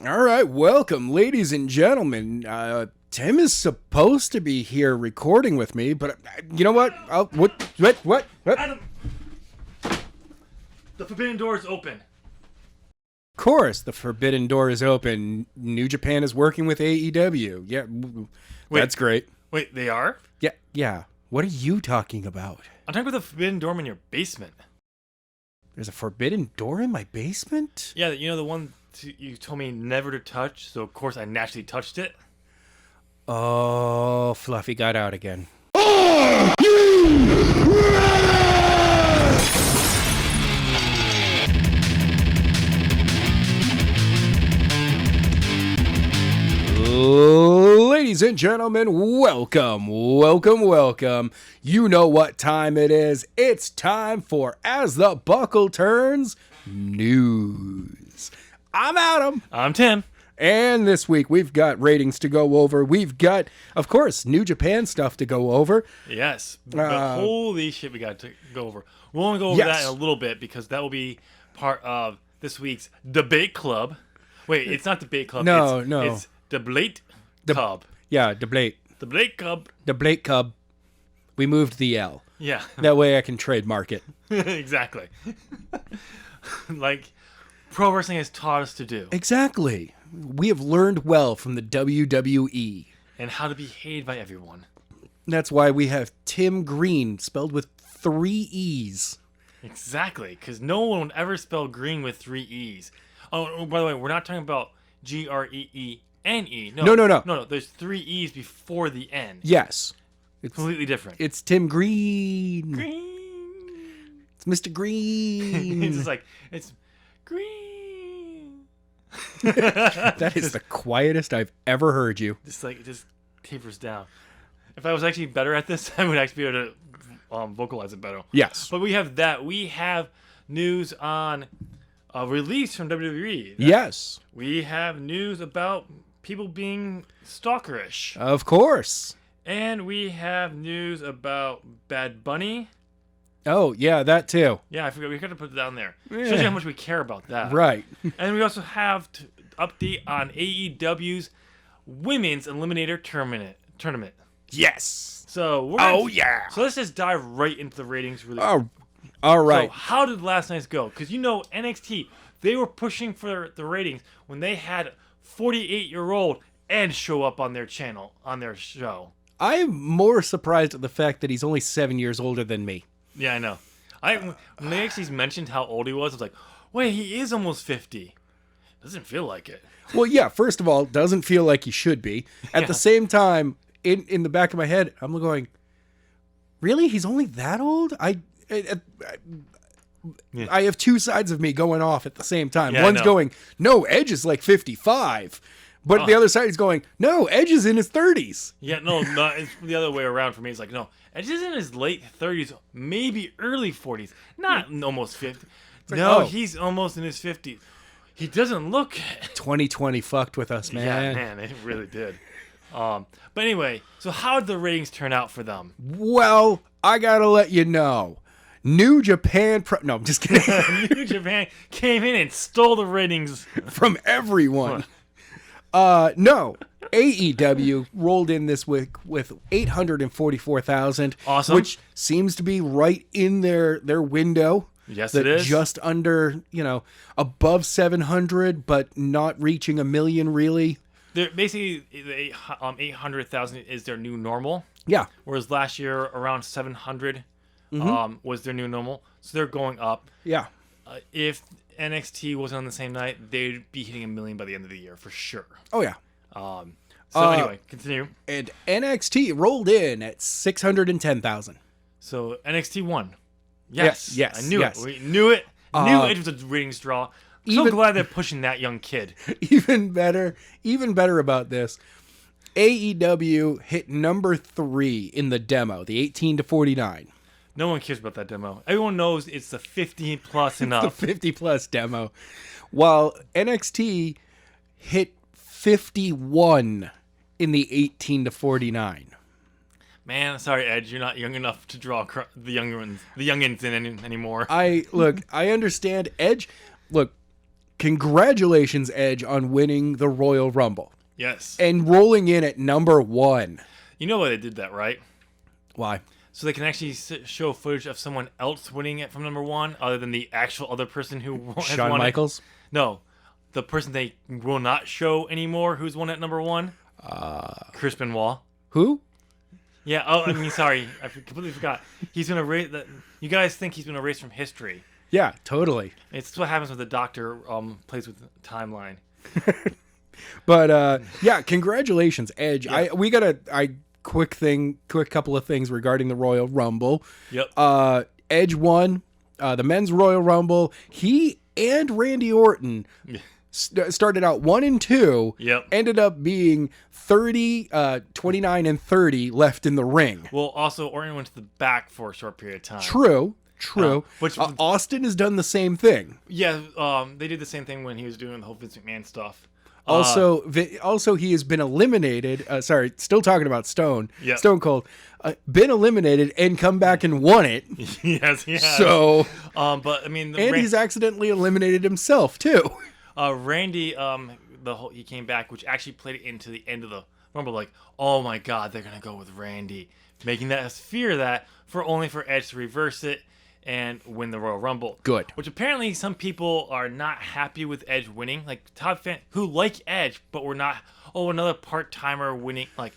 All right, welcome, ladies and gentlemen. Tim is supposed to be here recording with me, but you know what? What? Adam, the forbidden door is open. Of course, the forbidden door is open. New Japan is working with AEW. Yeah, that's great. Wait, they are? Yeah. What are you talking about? I'm talking about the forbidden door in your basement. There's a forbidden door in my basement? Yeah, you know the one you told me never to touch, so of course I naturally touched it. Oh, Fluffy got out again. Ladies and gentlemen, welcome. You know what time it is. It's time for As the Buckle Turns News. I'm Adam. I'm Tim. And this week we've got ratings to go over. We've got, of course, New Japan stuff to go over. Yes. But holy shit, we got to go over. We'll only go over that in a little bit because that will be part of this week's Debate Club. Wait, it's not Debate Club. No. It's Debate Club. Yeah, Debate. Debate Club. Debate Club. We moved the L. Yeah. That way I can trademark it. Exactly. Like pro wrestling has taught us to do. Exactly. We have learned well from the WWE. And how to be hated by everyone. That's why we have Tim Green, spelled with 3 E's. Exactly, because no one would ever spell green with 3 E's. Oh, by the way, we're not talking about Greene. No, there's 3 E's before the N. Yes. It's completely different. It's Tim Green. Green. It's Mr. Green. It's just like, it's green. That is the quietest I've ever heard you. Just like, it just tapers down. If I was actually better at this, I would actually be able to vocalize it better. Yes. But we have that. We have news on a release from WWE. Yes. We have news about people being stalkerish. Of course. And we have news about Bad Bunny. Oh, yeah, that too. Yeah, I forgot. We could have put it down there. Yeah. Shows you how much we care about that. Right. And we also have to update on AEW's Women's Eliminator tournament. Yes. So yeah. So let's just dive right into the ratings. Really. Oh, all right. So how did last night's go? Because NXT, they were pushing for the ratings when they had 48-year-old Edge show up on their channel, on their show. I'm more surprised at the fact that he's only 7 years older than me. Yeah, I know. When they actually mentioned how old he was, I was like, wait, he is almost 50. Doesn't feel like it. Well, yeah, first of all, doesn't feel like he should be. At the same time, in the back of my head, I'm going, really? He's only that old? I have two sides of me going off at the same time. Yeah, One's going, no, Edge is like 55. But the other side is going, no, Edge is in his 30s. Yeah, no, it's the other way around for me. It's like, no, Edge is in his late 30s, maybe early 40s, not almost 50. He's almost in his 50s. He doesn't look it. 2020 fucked with us, man. Yeah, man, it really did. But anyway, so how did the ratings turn out for them? Well, I gotta let you know. New Japan... No, I'm just kidding. New Japan came in and stole the ratings from everyone. No. AEW rolled in this week with 844,000. Awesome. Which seems to be right in their window. Yes, it is. Just under, above 700, but not reaching 1 million, really. They're basically, 800,000 is their new normal. Yeah. Whereas last year, around 700 was their new normal. So they're going up. Yeah. If NXT wasn't on the same night, they'd be hitting 1 million by the end of the year, for sure. Oh, yeah. Anyway, continue. And NXT rolled in at 610,000. So NXT won. Yes. Yes. I knew it. We knew it. Knew it was a ratings draw. So glad they're pushing that young kid. Even better about this. AEW hit number 3 in the demo, the 18 to 49. No one cares about that demo. Everyone knows it's the 50 plus and up. The 50 plus demo. While NXT hit 51 in the 18 to 49. Man, sorry, Edge, you're not young enough to draw the youngins in anymore. I understand Edge. Look, congratulations, Edge, on winning the Royal Rumble Yes. and rolling in at number 1. You know why they did that, right? Why? So they can actually show footage of someone else winning it from number 1, other than the actual other person who has Shawn won Michaels? It. No, the person they will not show anymore who's won at number 1. Chris Benoit. Who? Yeah. Oh, I mean, sorry, I completely forgot. He's gonna erase that. You guys think he's been erased from history? Yeah, totally. It's what happens when the Doctor plays with the timeline. But yeah, congratulations, Edge. Yeah. Quick couple of things regarding the Royal Rumble. Yep. Edge won the men's Royal Rumble. He and Randy Orton started out 1 and 2. Yep. Ended up being 29 and 30 left in the ring. Well, also Orton went to the back for a short period of time. True. Which Austin has done the same thing. Yeah, they did the same thing when he was doing the whole Vince McMahon stuff. Also, he has been eliminated. Still talking about Stone. Yep. Stone Cold, been eliminated and come back and won it. Yes, he has. So, but I mean, he's accidentally eliminated himself too. Randy, he came back, which actually played it into the end of the Rumble. Like, oh my God, they're gonna go with Randy, making that us fear that for Edge to reverse it and win the Royal Rumble. Good. Which apparently some people are not happy with Edge winning. Like Todd fan who like Edge, but we're not. Oh, another part-timer winning. Like,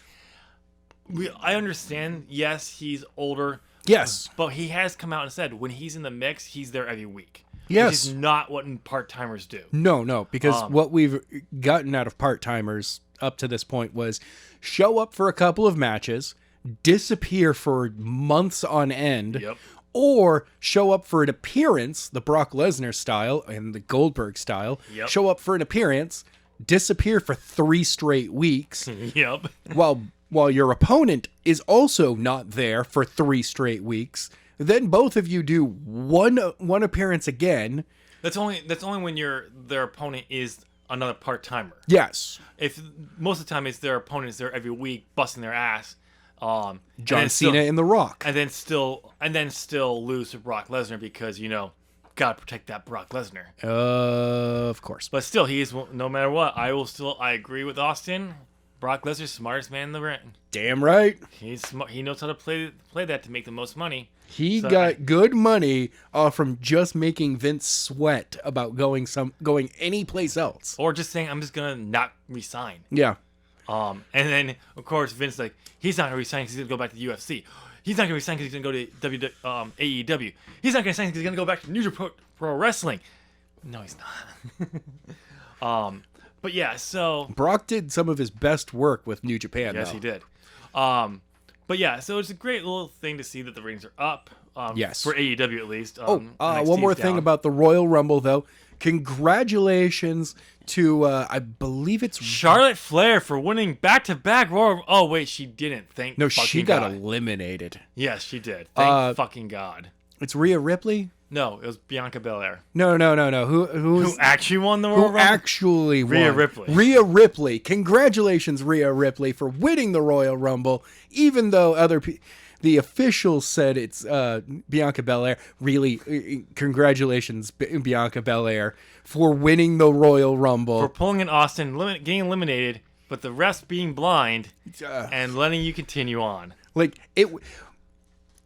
I understand. Yes, he's older. Yes. But he has come out and said when he's in the mix, he's there every week. Yes. Which is not what part-timers do. No, because what we've gotten out of part-timers up to this point was show up for a couple of matches, disappear for months on end. Yep. Or show up for an appearance, the Brock Lesnar style and the Goldberg style. Yep. Show up for an appearance, disappear for 3 straight weeks. Yep. While your opponent is also not there for 3 straight weeks. Then both of you do one appearance again. That's only when their opponent is another part-timer. Yes. If most of the time it's their opponent is there every week busting their ass. John Cena and The Rock. And then still lose to Brock Lesnar because, gotta protect that Brock Lesnar. Of course. But still, he is, no matter what, I agree with Austin. Brock Lesnar's smartest man in the ring. Damn right. He's smart. He knows how to play that to make the most money. He got good money from just making Vince sweat about going any place else. Or just saying, I'm just gonna not resign. Yeah. And then, of course, Vince he's not going to resign because he's going to go back to the UFC. He's not going to resign because he's going to go to AEW. He's not going to resign because he's going to go back to New Japan Pro Wrestling. No, he's not. But yeah, so Brock did some of his best work with New Japan. Yes, though. he did. But yeah, so it's a great little thing to see that the ratings are up. Yes, for AEW at least. One more thing about the Royal Rumble, though. Congratulations to I believe it's Charlotte Flair for winning back-to-back Royal. Oh wait, she didn't. No, she got eliminated. Yes, she did. Thank fucking God. It's Rhea Ripley. No, it was Bianca Belair. No. Who actually won the Royal Rumble? Actually won? Rhea Ripley. Rhea Ripley. Congratulations, Rhea Ripley, for winning the Royal Rumble, even though the officials said it's Bianca Belair. Really, congratulations, Bianca Belair, for winning the Royal Rumble. For pulling an Austin, getting eliminated, but the refs being blind and letting you continue on.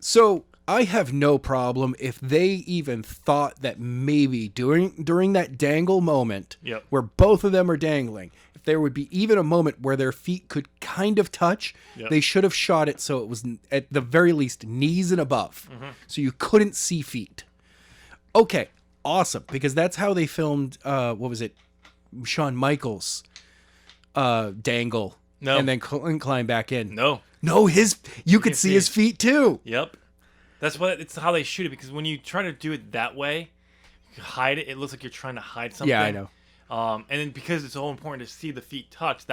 So I have no problem if they even thought that maybe during that dangle moment where both of them are dangling, if there would be even a moment where their feet could kind of touch, they should have shot it so it was at the very least knees and above, so you couldn't see feet. Okay, awesome, because that's how they filmed, Shawn Michaels dangle and then climb back in. No, you could see his feet too. Yep. It's how they shoot it, because when you try to do it that way, you hide it. It looks like you're trying to hide something. Yeah, I know. And then because it's so important to see the feet touch,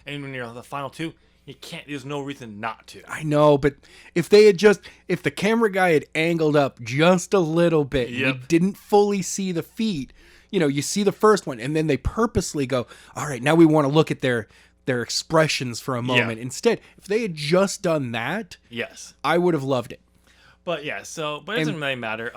and when you're on the final 2, you can't. There's no reason not to. I know, but if the camera guy had angled up just a little bit, we didn't fully see the feet. You see the first one, and then they purposely go, all right, now we want to look at their expressions for a moment. Instead, if they had just done that, yes, I would have loved it. But yeah, but it doesn't really matter.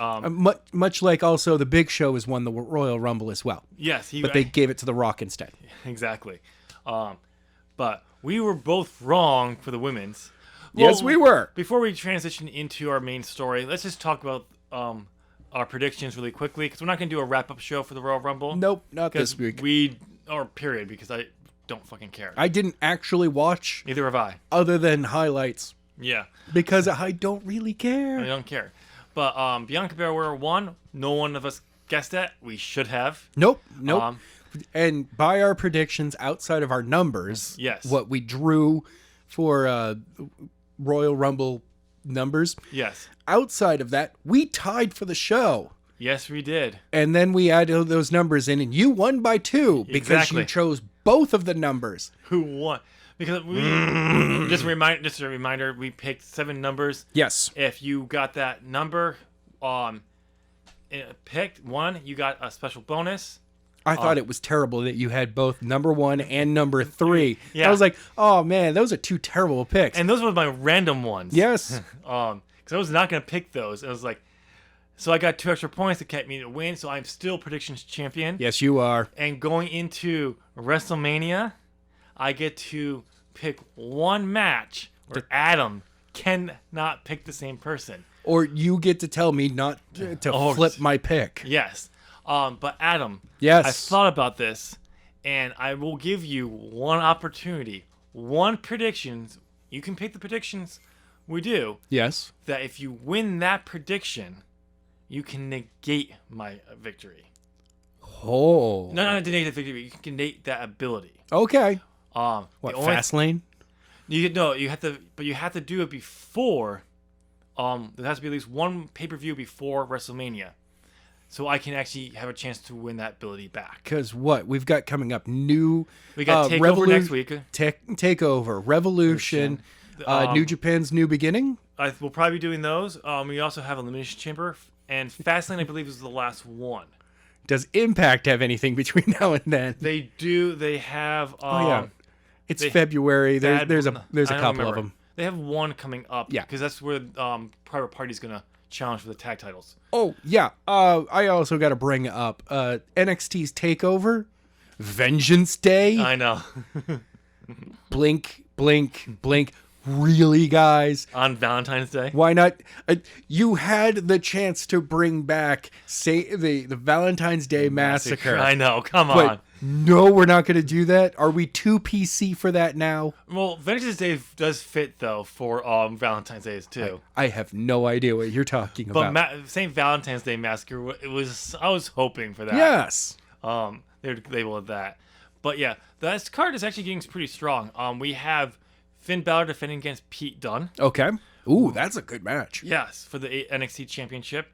Much like also the Big Show has won the Royal Rumble as well. Yes, but they gave it to The Rock instead. Exactly. But we were both wrong for the women's. Yes, we were. Before we transition into our main story, let's just talk about our predictions really quickly, because we're not going to do a wrap-up show for the Royal Rumble. Nope, not this week. Period, because I don't fucking care. I didn't actually watch. Neither have I. Other than highlights. Yeah. Because I don't really care. I don't care. But Bianca Belair won. No one of us guessed that. We should have. Nope. And by our predictions outside of our numbers, yes, what we drew for Royal Rumble numbers, yes, outside of that, we tied for the show. Yes, we did. And then we added those numbers in, and you won by 2 because you chose both of the numbers. Who won? Because we just a reminder, we picked 7 numbers. Yes. If you got that number, picked one, you got a special bonus. I thought it was terrible that you had both number 1 and number 3. Yeah. I was like, oh man, those are 2 terrible picks. And those were my random ones. Yes. Because I was not going to pick those. I was like, so I got 2 extra points that kept me to win. So I'm still predictions champion. Yes, you are. And going into WrestleMania, I get to pick one match where Adam cannot pick the same person. Or you get to tell me not to flip my pick. Yes. But Adam, yes, I thought about this, and I will give you one opportunity, one predictions. You can pick the predictions we do. Yes. That if you win that prediction, you can negate my victory. Oh. No, not negate the victory. You can negate that ability. Okay. What, Fastlane? You have to do it before. There has to be at least one pay-per-view before WrestleMania, so I can actually have a chance to win that ability back. Because what we've got coming up, we got Takeover next week. Takeover, Revolution, New Japan's New Beginning. We'll probably be doing those. We also have Elimination Chamber, and Fastlane, I believe, is the last one. Does Impact have anything between now and then? They do. They have. It's February. There's a couple of them. They have one coming up. Yeah, because that's where Private Party's gonna challenge for the tag titles. Oh yeah. I also got to bring up NXT's Takeover, Vengeance Day. I know. Blink, blink, blink. Really, guys? On Valentine's Day? Why not? You had the chance to bring back the Valentine's Day Massacre. I know. Come on. No, we're not going to do that. Are we too PC for that now? Well, Vengeance Day does fit, though, for Valentine's Day, too. I have no idea what you're talking about. But St. Valentine's Day Massacre, I was hoping for that. Yes. They would label it that. But yeah, this card is actually getting pretty strong. We have Finn Balor defending against Pete Dunne. Okay. Ooh, that's a good match. Yes, for the NXT Championship.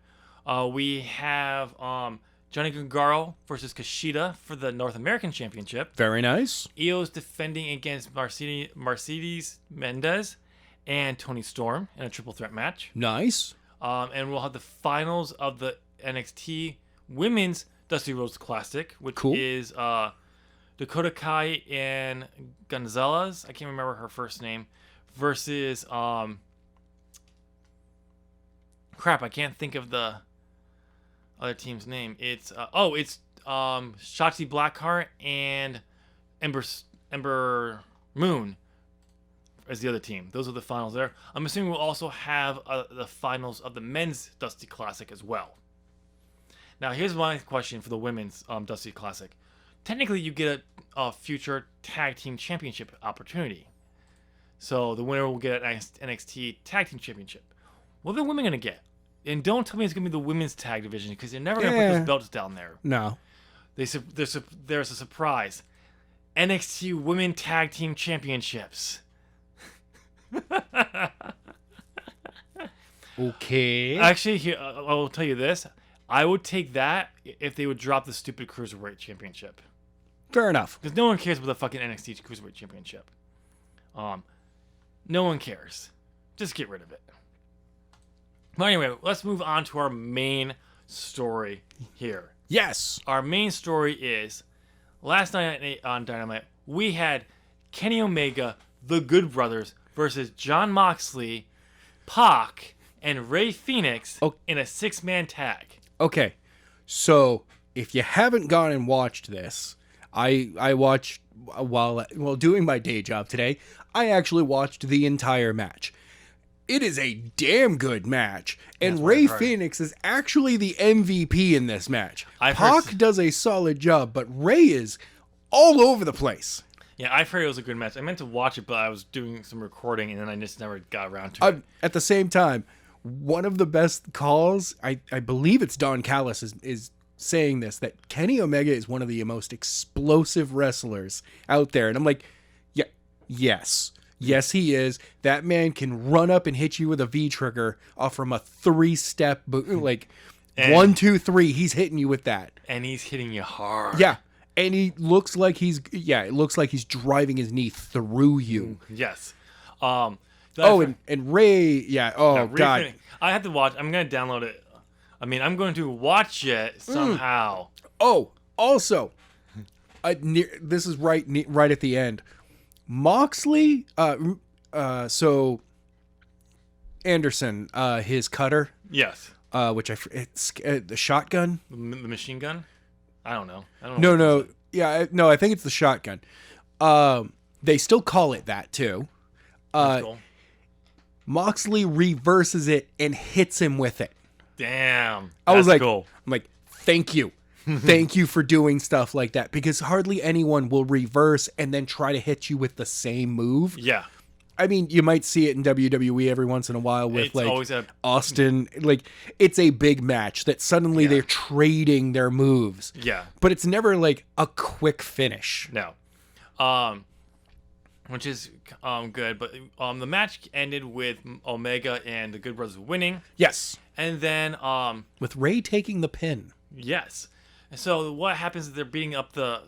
We have Johnny Gargano versus Kushida for the North American Championship. Very nice. Io's defending against Mercedes Mendez and Toni Storm in a triple threat match. Nice. And we'll have the finals of the NXT Women's Dusty Rhodes Classic, which is Dakota Kai and Gonzalez, I can't remember her first name, versus crap, I can't think of the other team's name. It's Shotzi Blackheart and Ember Moon as the other team. Those are the finals there. I'm assuming we'll also have the finals of the men's Dusty Classic as well. Now here's my question for the women's Dusty Classic. Technically, you get a future tag team championship opportunity. So the winner will get an NXT tag team championship. What are the women going to get? And don't tell me it's going to be the women's tag division, because they're never going to put those belts down there. No. There's a surprise. NXT Women Tag Team Championships. Okay. Actually, here, I will tell you this. I would take that if they would drop the stupid Cruiserweight Championship. Fair enough. Because no one cares about the fucking NXT Cruiserweight Championship. No one cares. Just get rid of it. But anyway, let's move on to our main story here. Yes. Our main story is, last night on Dynamite, we had Kenny Omega, the Good Brothers, versus Jon Moxley, Pac, and Rey Fenix in a 6-man tag. Okay, so if you haven't gone and watched this, I watched while doing my day job today. I actually watched the entire match. It is a damn good match, and Rey Fenix is actually the MVP in this match. Pac does a solid job, but Rey is all over the place. Yeah, I've heard it was a good match. I meant to watch it, but I was doing some recording, and then I just never got around to it. At the same time, one of the best calls, I believe it's Don Callis is saying this, that Kenny Omega is one of the most explosive wrestlers out there. And I'm like, yeah, yes, he is. That man can run up and hit you with a V-trigger off from a 3-step, like, and 1, 2, 3. He's hitting you with that. And he's hitting you hard. Yeah. And it looks like he's driving his knee through you. Yes. And Rey, God. Fenix, I have to watch. I'm going to download it. I mean, I'm going to watch it somehow. Oh, also, this is right at the end. Moxley, so Anderson, his cutter. Yes. Which it's the shotgun. The machine gun? I don't know. No. Yeah, no, I think it's the shotgun. They still call it that too. That's cool. Moxley reverses it and hits him with it. Damn. I was like, cool. I'm like, thank you. Thank you for doing stuff like that, because hardly anyone will reverse and then try to hit you with the same move. Yeah. I mean, you might see it in WWE every once in a while with Austin. Like, it's a big match that suddenly they're trading their moves. Yeah. But it's never like a quick finish. No. Which is good. But the match ended with Omega and the Good Brothers winning. Yes. And then with Rey taking the pin. Yes. And so what happens is they're beating up the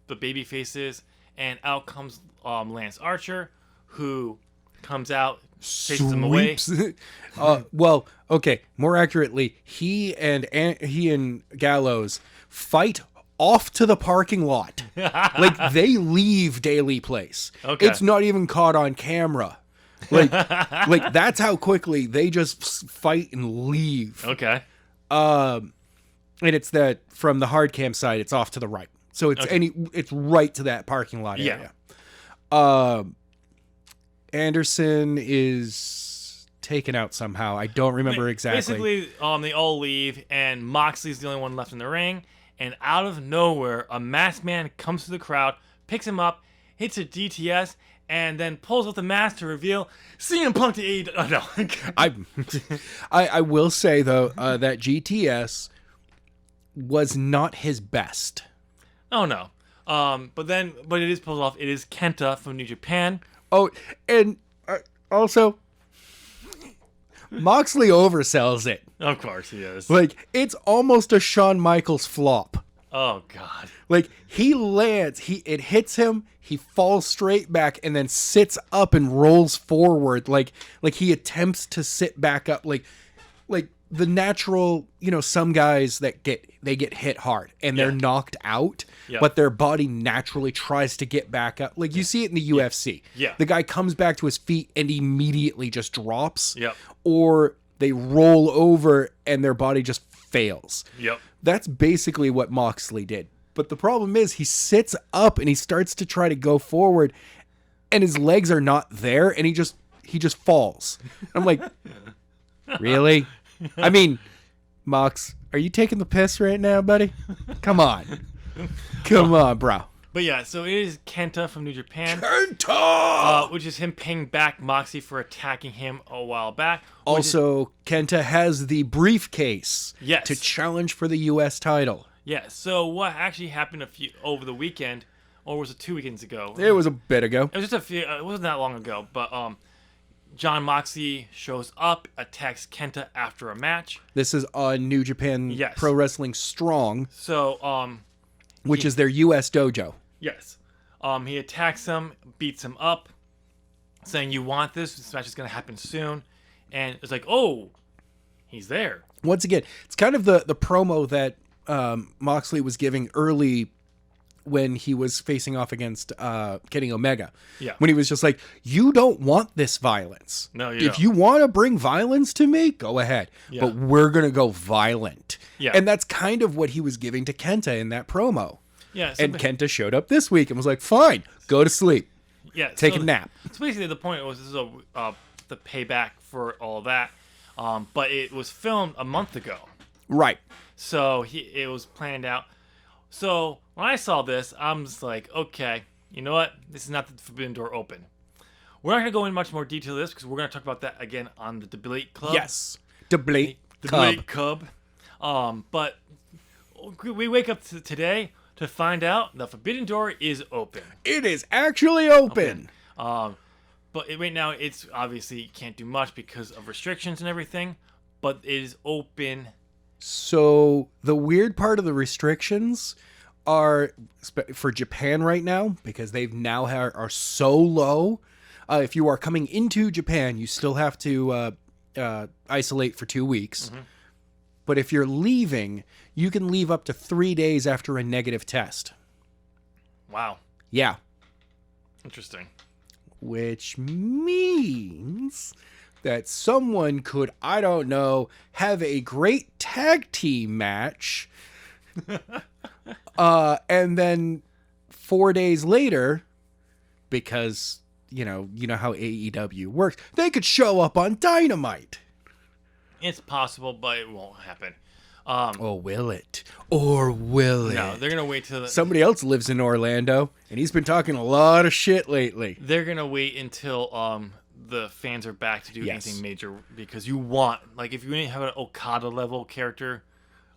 baby faces, and out comes Lance Archer, who comes out, chases them away. Well, okay, more accurately, he and Gallows fight off to the parking lot. Like, they leave Daly Place. Okay. It's not even caught on camera. Like that's how quickly they just fight and leave. Okay. And it's that from the hard cam side, it's off to the right. So it's it's right to that parking lot area. Yeah. Anderson is taken out somehow. I don't remember exactly. Basically, they all leave, and Moxley's the only one left in the ring. And out of nowhere, a masked man comes to the crowd, picks him up, hits a DTS, and then pulls out the mask to reveal CM Punk to AEW. Oh, no. I will say, though, that GTS was not his best. Oh, no. But it is pulled off. It is Kenta from New Japan. Oh, and also, Moxley oversells it. Of course he is. Like, it's almost a Shawn Michaels flop. Oh, God. Like, he lands, it hits him, he falls straight back, and then sits up and rolls forward. Like he attempts to sit back up. Like the natural, some guys that get hit hard and they're knocked out, but their body naturally tries to get back up. Like, you see it in the UFC. Yeah. The guy comes back to his feet and immediately just drops. Yep. Or they roll over and their body just fails. Yep. That's basically what Moxley did. But the problem is he sits up and he starts to try to go forward and his legs are not there and he just falls. I'm like, really? I mean, Mox, are you taking the piss right now, buddy? Come on. Come on, bro. But yeah, so it is Kenta from New Japan. Kenta! Which is him paying back Moxley for attacking him a while back. Also, Kenta has the briefcase to challenge for the U.S. title. Yeah, so what actually happened over the weekend, or was it 2 weekends ago? It was a bit ago. It was just it wasn't that long ago, but Jon Moxley shows up, attacks Kenta after a match. This is on New Japan Pro Wrestling Strong. So, which is their U.S. dojo. Yes. He attacks him, beats him up, saying, "You want this? This match is going to happen soon." And it's like, oh, he's there. Once again, it's kind of the promo that Moxley was giving early when he was facing off against Kenny Omega. Yeah. When he was just like, you don't want this violence. No, you If don't. you want to bring violence to me, go ahead. Yeah. But we're going to go violent. Yeah. And that's kind of what he was giving to Kenta in that promo. Yeah. And Kenta showed up this week and was like, fine, go to sleep. Yeah. Take a nap. So basically the point was this is the payback for all that. But it was filmed a month ago. Right. So it was planned out. So when I saw this, I'm just like, okay, you know what? This is not the Forbidden Door open. We're not going to go into much more detail of this because we're going to talk about that again on the Debate Club. Yes. Debate Club. But we wake up today to find out the Forbidden Door is open. It is actually open. But right now, it's obviously can't do much because of restrictions and everything. But it is open. So the weird part of the restrictions are for Japan right now, because they've now are so low. If you are coming into Japan, you still have to isolate for 2 weeks. Mm-hmm. But if you're leaving, you can leave up to 3 days after a negative test. Wow. Yeah. Interesting. Which means that someone could, I don't know, have a great tag team match. And then 4 days later, because, you know how AEW works, they could show up on Dynamite. It's possible, but it won't happen. Or will it? Or will it? No, they're going to wait till... Somebody else lives in Orlando, and he's been talking a lot of shit lately. They're going to wait until the fans are back to do anything major, because you want... Like, if you have an Okada-level character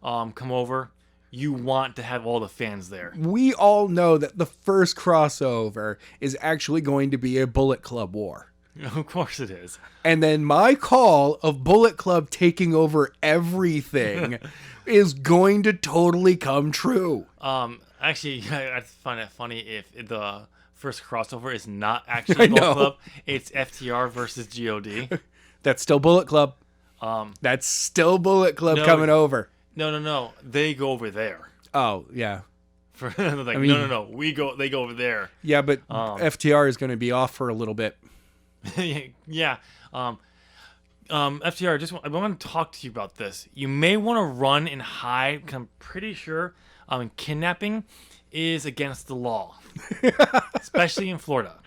come over, you want to have all the fans there. We all know that the first crossover is actually going to be a Bullet Club war. Of course it is. And then my call of Bullet Club taking over everything is going to totally come true. Actually, I find it funny if the first crossover is not actually Bullet Club. It's FTR versus GOD. That's still Bullet Club. That's still Bullet Club coming over. No. They go over there. Oh, yeah. No. They go over there. Yeah, but FTR is going to be off for a little bit. Yeah. FTR, I want to talk to you about this. You may want to run and hide, because I'm pretty sure kidnapping is against the law, especially in Florida.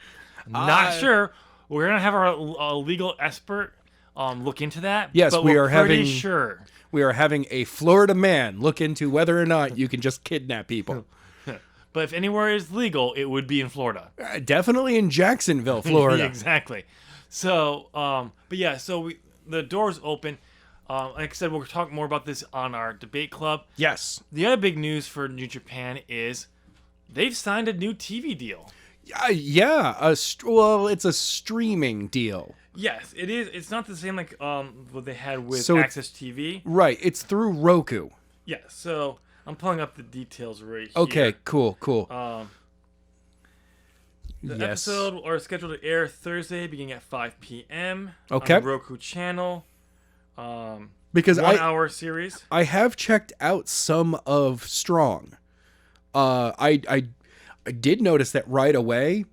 Not sure. We're going to have our legal expert look into that. Yes, but we're pretty sure. We are having a Florida man look into whether or not you can just kidnap people. But if anywhere is legal, it would be in Florida. Definitely in Jacksonville, Florida. Exactly. So, the door's open. Like I said, we'll talk more about this on our Debate Club. Yes. The other big news for New Japan is they've signed a new TV deal. Yeah. It's a streaming deal. Yes, it is. It's not the same like what they had with Access TV. Right. It's through Roku. Yeah. So I'm pulling up the details right here. Okay. Cool. The episode are scheduled to air Thursday, beginning at 5 p.m. Okay. on the Roku channel. Because 1 hour series. I have checked out some of Strong. I did notice that right away.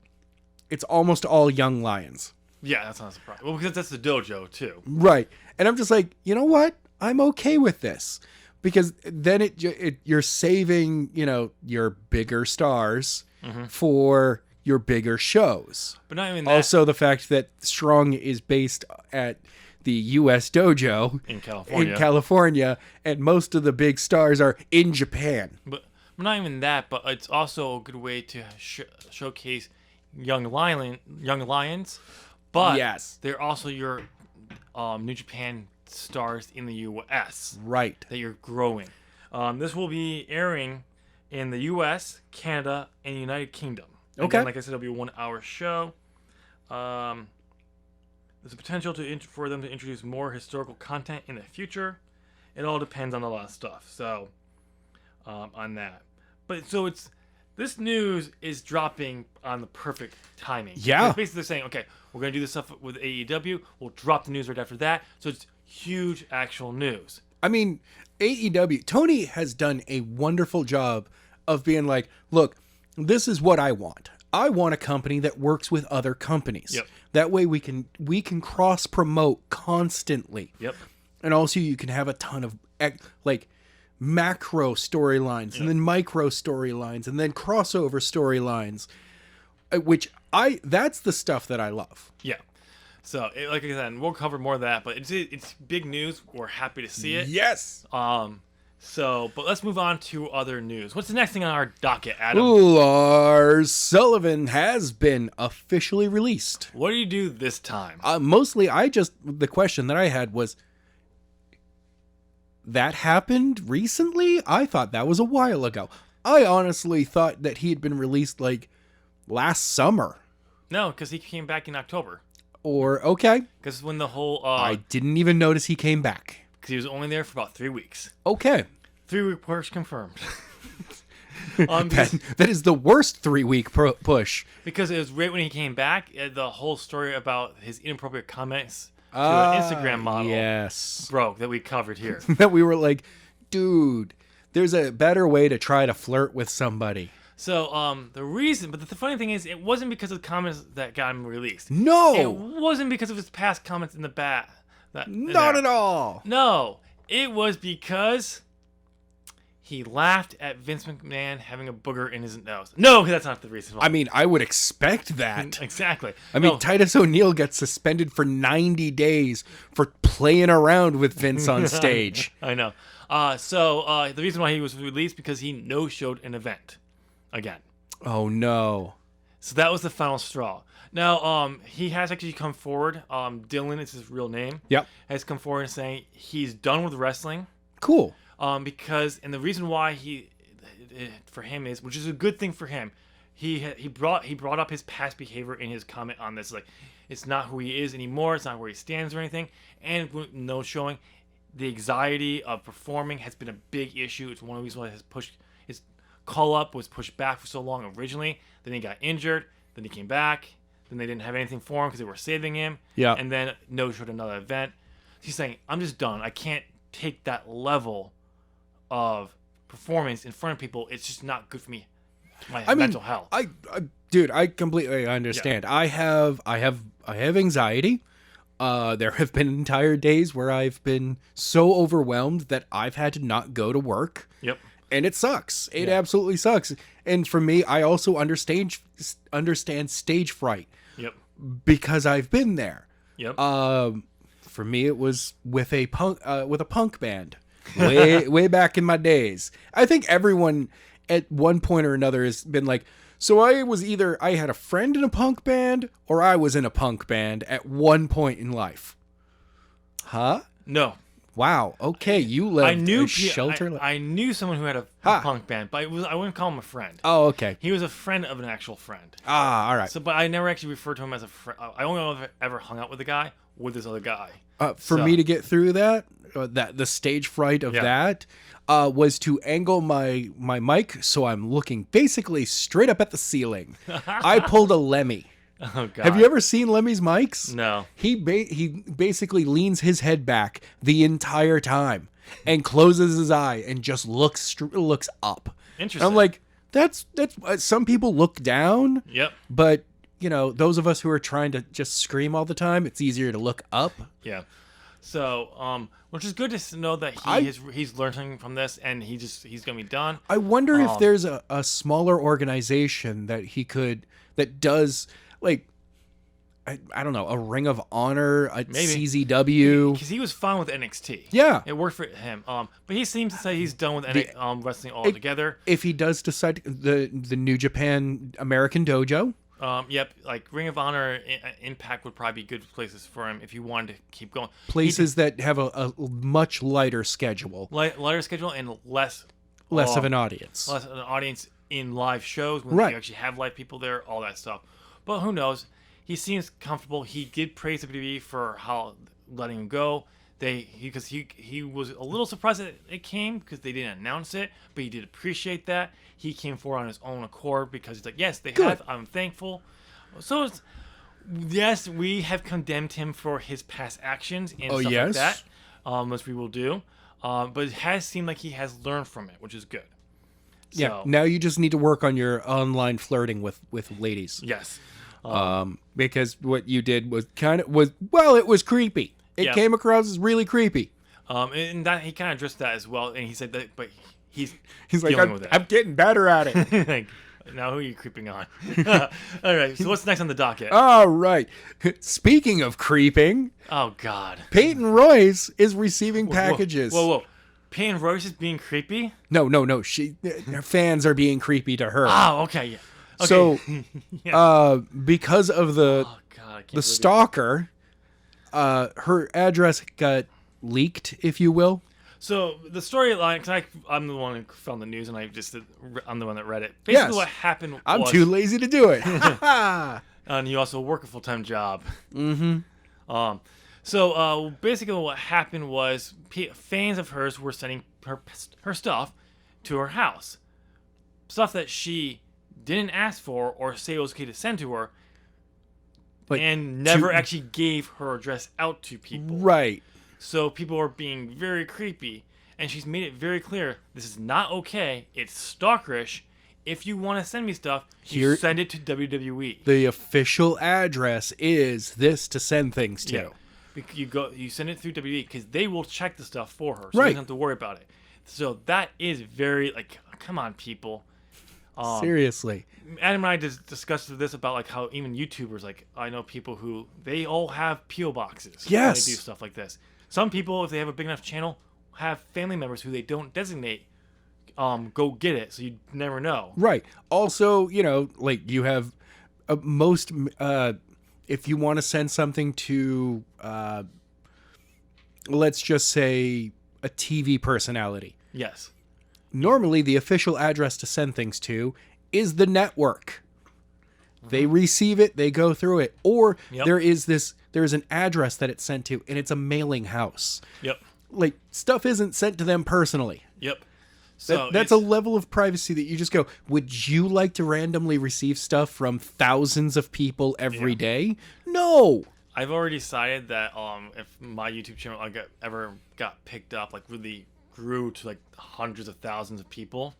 It's almost all young lions. Yeah, that's not a surprise. Well, because that's the dojo too. Right, and I'm just like, you know what? I'm okay with this. Because then you're saving, your bigger stars for your bigger shows. But not even that. Also, the fact that Strong is based at the U.S. dojo in California, and most of the big stars are in Japan. But not even that. But it's also a good way to showcase young lions. But yes, they're also your New Japan stars in the U.S. Right. That you're growing. This will be airing in the U.S., Canada, and United Kingdom. Okay. Again, like I said, it'll be a 1 hour show. There's a potential for them to introduce more historical content in the future. It all depends on a lot of stuff. So, on that. But so this news is dropping on the perfect timing. Yeah. It's basically saying, okay, we're going to do this stuff with AEW. We'll drop the news right after that. So it's huge actual news. I mean, AEW, Tony has done a wonderful job of being like, look, this is what I want. I want a company that works with other companies. Yep. That way we can cross promote constantly. Yep. And also you can have a ton of like macro storylines and then micro storylines and then crossover storylines, that's the stuff that I love. Yeah. So, like I said, we'll cover more of that, but it's big news. We're happy to see it. Yes. But let's move on to other news. What's the next thing on our docket, Adam? Lars Sullivan has been officially released. What do you do this time? Mostly, the question that I had was, that happened recently? I thought that was a while ago. I honestly thought that he had been released like last summer. No, because he came back in October. Okay. Because when the whole... I didn't even notice he came back. Because he was only there for about 3 weeks. Okay. 3-week push confirmed. That is the worst 3-week push. Because it was right when he came back, the whole story about his inappropriate comments to an Instagram model broke that we covered here. That we were like, dude, there's a better way to try to flirt with somebody. So the funny thing is, it wasn't because of the comments that got him released. No. It wasn't because of his past comments in the bat. Not at all. No. It was because he laughed at Vince McMahon having a booger in his nose. No, that's not the reason why. I mean, I would expect that. Exactly. I mean, Titus O'Neil gets suspended for 90 days for playing around with Vince on stage. I know. The reason why he was released because he no-showed an event again. Oh, no. So that was the final straw. Now, he has actually come forward. Dylan is his real name. Yep. Has come forward and saying he's done with wrestling. Cool. Because the reason why for him is, which is a good thing for him, he brought up his past behavior in his comment on this. Like, it's not who he is anymore. It's not where he stands or anything. And no showing, the anxiety of performing has been a big issue. It's one of the reasons why his call up was pushed back for so long originally. Then he got injured. Then he came back. Then they didn't have anything for him because they were saving him. Yeah. And then no showed another event. He's saying, I'm just done. I can't take that level of performance in front of people. It's just not good for me. My mental health. Dude, I completely understand. Yeah. I have anxiety. There have been entire days where I've been so overwhelmed that I've had to not go to work. Yep. And it sucks. It absolutely sucks. And for me, I also understand stage fright. Yep. Because I've been there. Yep. For me, it was with a punk band, way back in my days. I think everyone at one point or another has been like, so I had a friend in a punk band or I was in a punk band at one point in life. Huh? No. Wow. Okay, you lived a shelter. I knew someone who had a punk band, but I wouldn't call him a friend. Oh, okay. He was a friend of an actual friend. Ah, all right. So, but I never actually referred to him as a friend. I only ever hung out with the guy with this other guy. For me to get through that the stage fright of that was to angle my mic so I'm looking basically straight up at the ceiling. I pulled a Lemmy. Oh, God. Have you ever seen Lemmy's mics? No. He basically leans his head back the entire time and closes his eye and just looks up. Interesting. I'm like, that's some people look down. Yep. But those of us who are trying to just scream all the time, it's easier to look up. Yeah. So, which is good to know that he's learning from this and he's gonna be done. I wonder if there's a smaller organization that does like, I don't know, a Ring of Honor, a CZW. Because he was fine with NXT. Yeah. It worked for him. But he seems to say he's done with wrestling altogether. If he does decide the New Japan American Dojo. Yep, like Ring of Honor, Impact would probably be good places for him if he wanted to keep going. Places that have a much lighter schedule. Lighter schedule and less of an audience. Less of an audience in live shows when you actually have live people there, all that stuff. But who knows? He seems comfortable. He did praise WWE for how letting him go. Because he was a little surprised that it came because they didn't announce it, but he did appreciate that. He came forward on his own accord because he's like, yes, they have. I'm thankful. So yes, we have condemned him for his past actions and stuff like that, as we will do. But it has seemed like he has learned from it, which is good. Yeah. So, Now you just need to work on your online flirting with ladies. yes. Because what you did was it was creepy. It Yeah. came across as really creepy. And that he kind of addressed that as well, and he said that, but he's like, dealing with it. I'm getting better at it. Like, now who are you creeping on? All right, so what's next on the docket? All right. Speaking of creeping, Oh God. Peyton Royce is receiving packages. Whoa. Peyton Royce is being creepy? No. Her fans are being creepy to her. Oh, okay. Yeah. Okay. So, Yeah. because of the Oh God, I can't the believe stalker, her address got leaked, if you will. So the storyline, because I'm the one who found the news, and I'm the one that read it. Basically, Yes. what happened I'm was, too lazy to do it. and you also work a full-time job. Mm-hmm. So basically, what happened was fans of hers were sending her stuff to her house, stuff that she didn't ask for or say it was okay to send to her, But and never actually gave her address out to people. Right. So people are being very creepy, and she's made it very clear this is not okay. It's stalkerish. If you want to send me stuff, you send it to WWE. The official address is this to send things to. Yeah. You send it through WWE because they will check the stuff for her, so Right. you don't have to worry about it. So that is very come on, people. Seriously. Adam and I discussed this about how even YouTubers, I know people who they all have PO boxes. Yes. When they do stuff like this. Some people, if they have a big enough channel, have family members who they don't designate. Go get it, so you never know. Right. Also, you have most. If you want to send something to, let's just say, a TV personality. Yes. Normally, the official address to send things to is the network. They receive it, they go through it, or there is an address that it's sent to, and it's a mailing house. Yep. Stuff isn't sent to them personally. Yep. So That's a level of privacy that you just go, would you like to randomly receive stuff from thousands of people every day? No. I've already decided that if my YouTube channel ever got picked up, really grew to hundreds of thousands of people,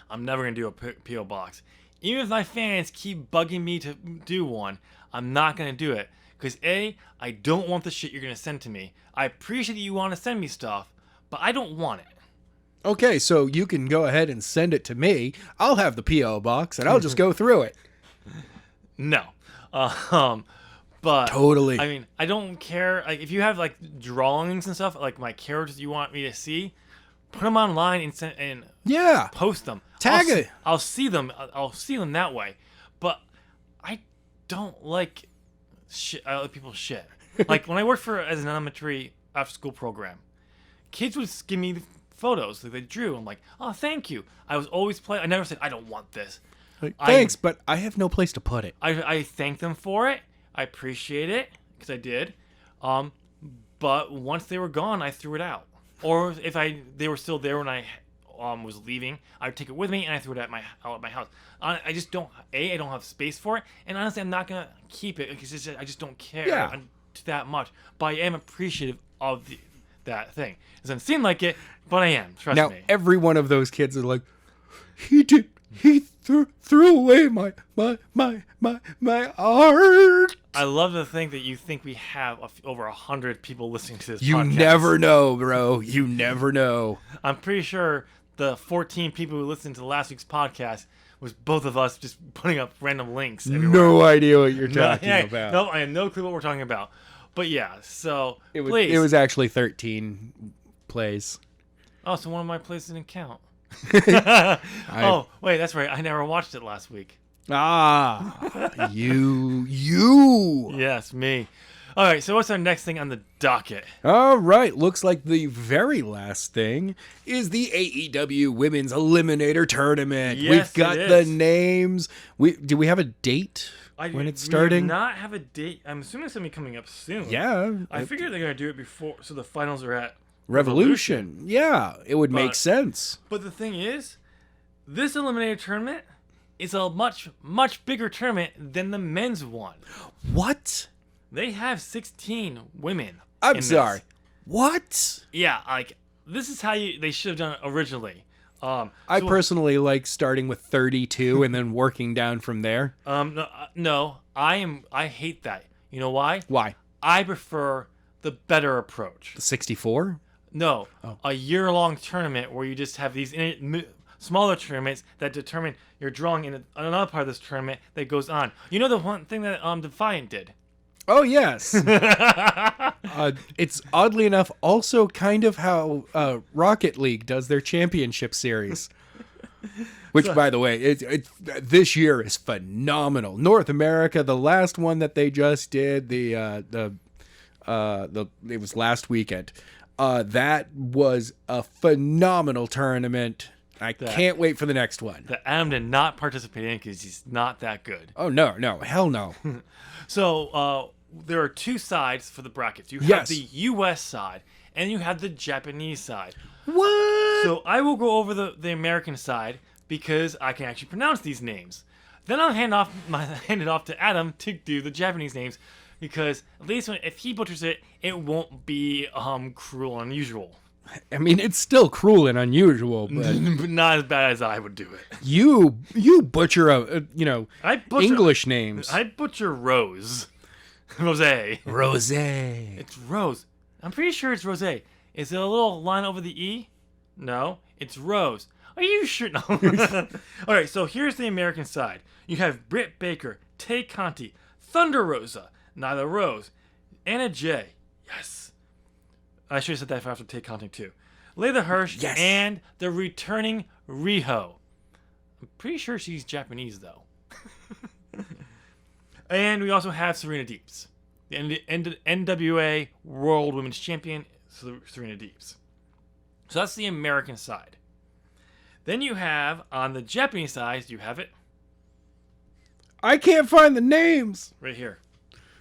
I'm never gonna do a PO box. Even if my fans keep bugging me to do one, I'm not gonna do it because I don't want the shit you're gonna send to me. I appreciate that you want to send me stuff, but I don't want it. Okay, so you can go ahead and send it to me. I'll have the PO box and I'll just go through it. No. But Totally. I mean, I don't care. If you have drawings and stuff, my characters you want me to see, put them online and send and post them. Tag it. I'll see them. I'll see them that way. But I don't like shit. Other people's shit. When I worked as an elementary after school program, kids would give me photos that they drew. I'm like, oh, thank you. I was always I never said I don't want this. Thanks, but I have no place to put it. I thank them for it. I appreciate it because I did. But once they were gone, I threw it out. Or if they were still there when I was leaving, I would take it with me and I threw it out at my house. I just don't. I don't have space for it, and honestly, I'm not gonna keep it because I just don't care that much. But I am appreciative of that thing. It doesn't seem like it, but I am. Trust me. Now, every one of those kids are like, he threw away my art. I love to think that you think we have over 100 people listening to this podcast. You never know, bro. You never know. I'm pretty sure the 14 people who listened to last week's podcast was both of us just putting up random links everywhere. No idea what you're talking about. No, I have no clue what we're talking about. But yeah, so it was actually 13 plays. Oh, so one of my plays didn't count. Oh, wait, that's right. I never watched it last week. You. Yes, me. All right, so what's our next thing on the docket? All right, looks like the very last thing is the AEW Women's Eliminator Tournament. Yes, We've got the names. Do we have a date when it's starting? We do not have a date. I'm assuming it's going to be coming up soon. Yeah. I figured they're going to do it before, so the finals are at Revolution. Yeah, it would make sense. But the thing is, this Eliminator Tournament is a much, much bigger tournament than the men's one. What? They have 16 women. I'm sorry. What? Yeah, this is how they should have done it originally. I personally like starting with 32 and then working down from there. No, I hate that. You know why? Why? I prefer the better approach. 64? No, a year-long tournament where you just have these smaller tournaments that determine you're drawing in another part of this tournament that goes on. You know the one thing that Defiant did? Oh, yes. It's oddly enough also kind of how Rocket League does their championship series. Which, by the way, this year is phenomenal. North America, the last one that they just did, it was last weekend. That was a phenomenal tournament. I can't wait for the next one. That Adam did not participate in because he's not that good. Oh, no, hell no. So, there are two sides for the brackets. You have the U.S. side, and you have the Japanese side. What? So, I will go over the American side because I can actually pronounce these names. Then I'll hand it off to Adam to do the Japanese names because at least if he butchers it, it won't be cruel and unusual. I mean, it's still cruel and unusual, but not as bad as I would do it. You butcher English names. I butcher Rose. Rose. It's Rose. I'm pretty sure it's Rose. Is it a little line over the E? No, it's Rose. Are you sure? No. All right, so here's the American side. You have Britt Baker, Tay Conti, Thunder Rosa, Nyla Rose, Anna Jay. Yes. I should have said that after Tay Conti too. Layla Hirsch, yes. And the returning Riho. I'm pretty sure she's Japanese though. And we also have Serena Deeps, the NWA World Women's Champion, Serena Deeps. So that's the American side. Then you have, on the Japanese side, do you have it? I can't find the names. Right here.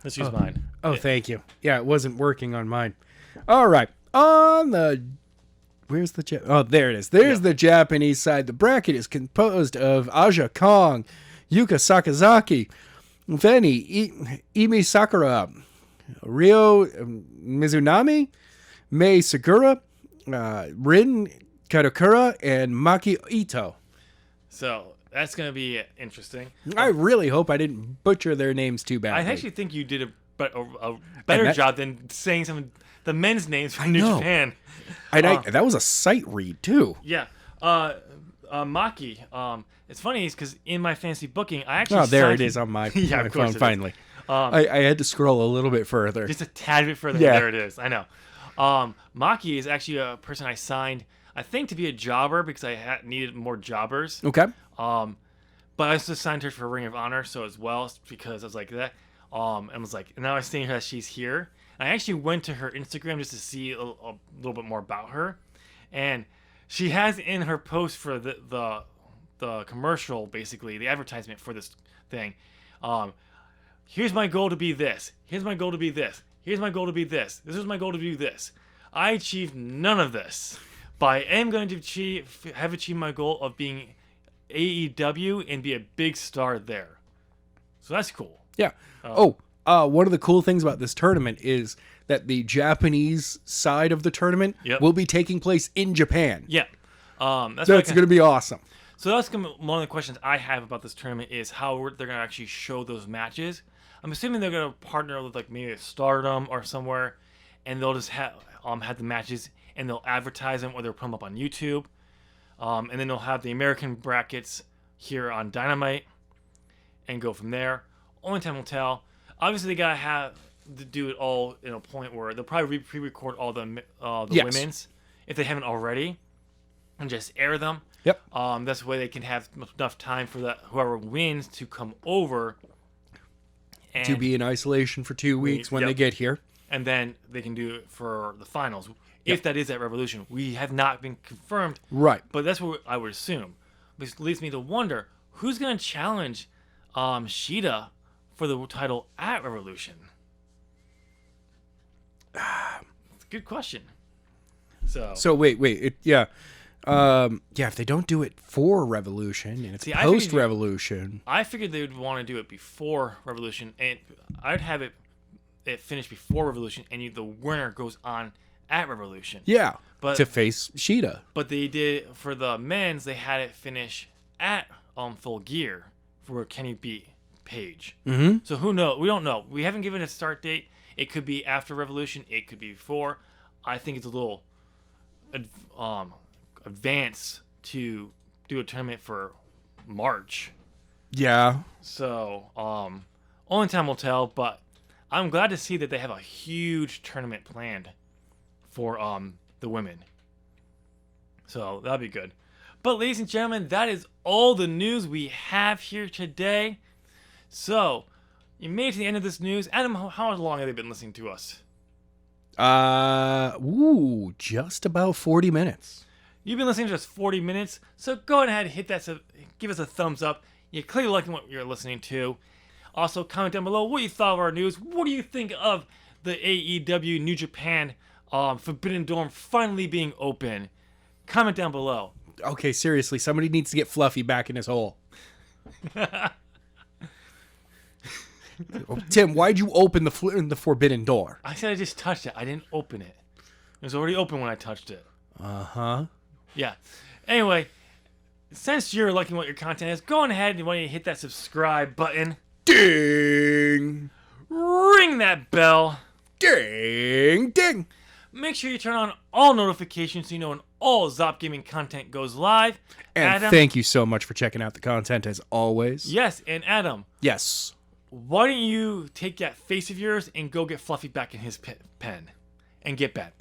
Let's use mine. Oh, thank you. Yeah, it wasn't working on mine. All right. Where's the Oh, there it is. There's the Japanese side. The bracket is composed of Aja Kong, Yuka Sakazaki, Feni, Imi Sakura, Ryo Mizunami, Mei Segura, Rin Kadokura, and Maki Ito. So that's going to be interesting. I really hope I didn't butcher their names too badly. I actually think you did a better job than saying some of the men's names from New Japan. That was a sight read, too. Yeah. Maki. It's funny because in my fantasy booking, I actually there it is on my phone, finally. I had to scroll a little bit further. Just a tad bit further. Yeah. There it is. I know. Maki is actually a person I signed, I think, to be a jobber because I needed more jobbers. Okay. But I also signed her for Ring of Honor, so as well, because I was like that. And was like, now I'm seeing her that she's here. And I actually went to her Instagram just to see a little bit more about her, and she has in her post for the commercial, basically the advertisement for this thing. Here's my goal to be this. Here's my goal to be this. Here's my goal to be this. This is my goal to do this. I achieved none of this, but I am going to have achieved my goal of being AEW and be a big star there. So that's cool. Yeah. One of the cool things about this tournament is that the Japanese side of the tournament will be taking place in Japan. Yeah. That's going to be awesome. So that's one of the questions I have about this tournament is how they're going to actually show those matches. I'm assuming they're going to partner with like maybe Stardom or somewhere, and they'll just have the matches and they'll advertise them or they'll put them up on YouTube. And then they'll have the American brackets here on Dynamite and go from there. Only time will tell. Obviously, they gotta have to do it all in a point where they'll probably pre-record all the women's if they haven't already, and just air them. Yep. That's the way they can have enough time for whoever wins to come over and to be in isolation for 2 weeks when they get here, and then they can do it for the finals if that is at Revolution. We have not been confirmed, right? But that's what I would assume. Which leads me to wonder who's gonna challenge Shida for the title at Revolution. It's a good question. So wait. If they don't do it for Revolution and it's post Revolution, I figured they would want to do it before Revolution, and I'd have it finished before Revolution, and the winner goes on at Revolution. Yeah, But to face Sheeta. But they did, for the men's, they had it finish at Full Gear for Kenny beat Page. Mm-hmm. So who knows? We don't know. We haven't given a start date. It could be after Revolution. It could be before. I think it's a little advanced to do a tournament for March. Yeah. So only time will tell. But I'm glad to see that they have a huge tournament planned for the women. So that'll be good. But ladies and gentlemen, that is all the news we have here today. So you made it to the end of this news. Adam, how long have they been listening to us? Just about 40 minutes. You've been listening to us 40 minutes, so go ahead and hit that, give us a thumbs up. You're clearly liking what you're listening to. Also, comment down below what you thought of our news. What do you think of the AEW New Japan Forbidden Door finally being open? Comment down below. Okay, seriously, somebody needs to get Fluffy back in his hole. Tim, why'd you open the Forbidden Door? I said I just touched it. I didn't open it. It was already open when I touched it. Uh-huh. Yeah. Anyway, since you're liking what your content is, go on ahead and want you to hit that subscribe button. Ding! Ring that bell. Ding! Ding! Make sure you turn on all notifications so you know when all Zop Gaming content goes live. And Adam, thank you so much for checking out the content as always. Yes, and Adam. Yes. Why don't you take that face of yours and go get Fluffy back in his pen and get back.